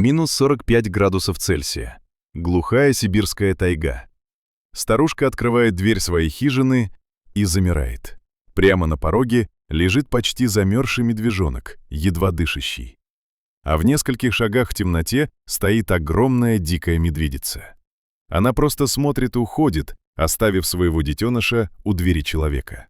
Минус 45 градусов Цельсия. Глухая сибирская тайга. Старушка открывает дверь своей хижины и замирает. Прямо на пороге лежит почти замерзший медвежонок, едва дышащий. А в нескольких шагах в темноте стоит огромная дикая медведица. Она просто смотрит и уходит, оставив своего детеныша у двери человека.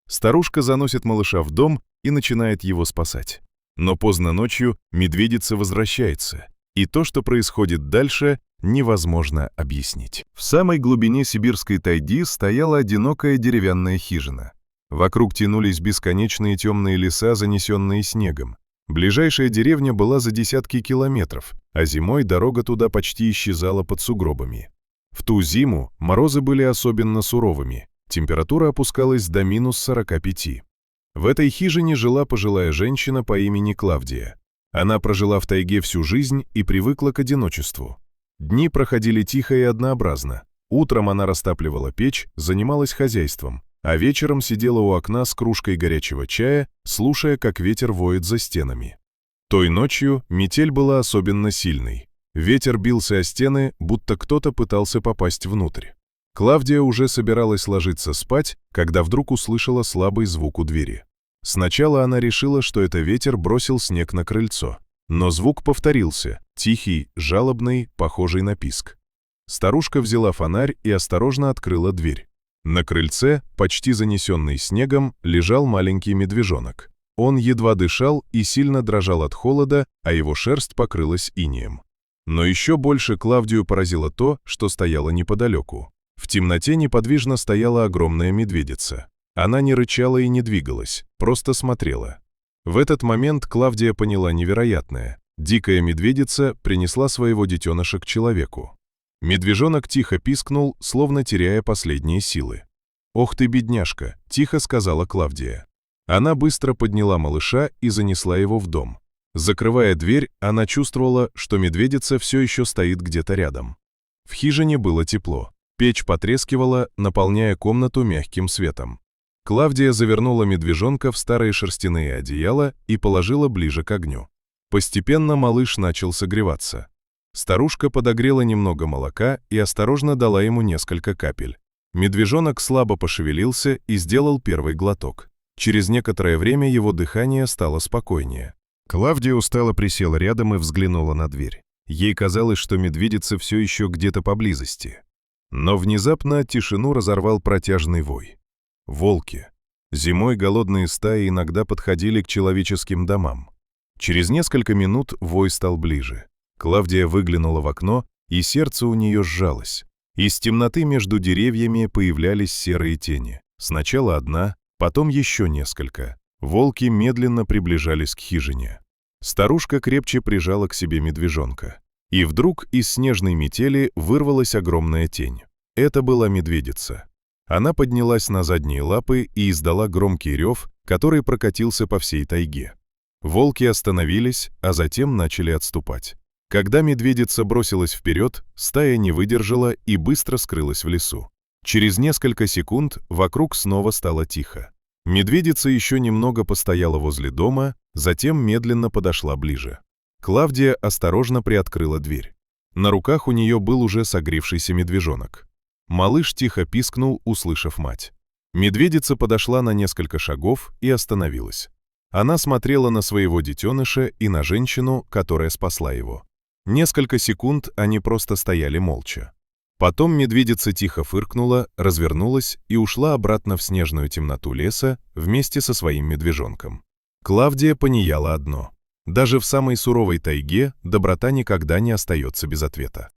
Старушка заносит малыша в дом и начинает его спасать. Но поздно ночью медведица возвращается, и то, что происходит дальше, невозможно объяснить. В самой глубине сибирской тайги стояла одинокая деревянная хижина. Вокруг тянулись бесконечные темные леса, занесенные снегом. Ближайшая деревня была за десятки километров, а зимой дорога туда почти исчезала под сугробами. В ту зиму морозы были особенно суровыми, температура опускалась до минус 45. В этой хижине жила пожилая женщина по имени Клавдия. Она прожила в тайге всю жизнь и привыкла к одиночеству. Дни проходили тихо и однообразно. Утром она растапливала печь, занималась хозяйством, а вечером сидела у окна с кружкой горячего чая, слушая, как ветер воет за стенами. Той ночью метель была особенно сильной. Ветер бился о стены, будто кто-то пытался попасть внутрь. Клавдия уже собиралась ложиться спать, когда вдруг услышала слабый звук у двери. Сначала она решила, что это ветер бросил снег на крыльцо. Но звук повторился, тихий, жалобный, похожий на писк. Старушка взяла фонарь и осторожно открыла дверь. На крыльце, почти занесенный снегом, лежал маленький медвежонок. Он едва дышал и сильно дрожал от холода, а его шерсть покрылась инеем. Но еще больше Клавдию поразило то, что стояло неподалеку. В темноте неподвижно стояла огромная медведица. Она не рычала и не двигалась, просто смотрела. В этот момент Клавдия поняла невероятное. Дикая медведица принесла своего детеныша к человеку. Медвежонок тихо пискнул, словно теряя последние силы. «Ох ты, бедняжка!» – тихо сказала Клавдия. Она быстро подняла малыша и занесла его в дом. Закрывая дверь, она чувствовала, что медведица все еще стоит где-то рядом. В хижине было тепло. Печь потрескивала, наполняя комнату мягким светом. Клавдия завернула медвежонка в старые шерстяные одеяла и положила ближе к огню. Постепенно малыш начал согреваться. Старушка подогрела немного молока и осторожно дала ему несколько капель. Медвежонок слабо пошевелился и сделал первый глоток. Через некоторое время его дыхание стало спокойнее. Клавдия устало присела рядом и взглянула на дверь. Ей казалось, что медведица все еще где-то поблизости. Но внезапно тишину разорвал протяжный вой. Волки. Зимой голодные стаи иногда подходили к человеческим домам. Через несколько минут вой стал ближе. Клавдия выглянула в окно, и сердце у нее сжалось. Из темноты между деревьями появлялись серые тени. Сначала одна, потом еще несколько. Волки медленно приближались к хижине. Старушка крепче прижала к себе медвежонка. И вдруг из снежной метели вырвалась огромная тень. Это была медведица. Она поднялась на задние лапы и издала громкий рев, который прокатился по всей тайге. Волки остановились, а затем начали отступать. Когда медведица бросилась вперед, стая не выдержала и быстро скрылась в лесу. Через несколько секунд вокруг снова стало тихо. Медведица еще немного постояла возле дома, затем медленно подошла ближе. Клавдия осторожно приоткрыла дверь. На руках у нее был уже согревшийся медвежонок. Малыш тихо пискнул, услышав мать. Медведица подошла на несколько шагов и остановилась. Она смотрела на своего детеныша и на женщину, которая спасла его. Несколько секунд они просто стояли молча. Потом медведица тихо фыркнула, развернулась и ушла обратно в снежную темноту леса вместе со своим медвежонком. Клавдия поняла одно. Даже в самой суровой тайге доброта никогда не остается без ответа.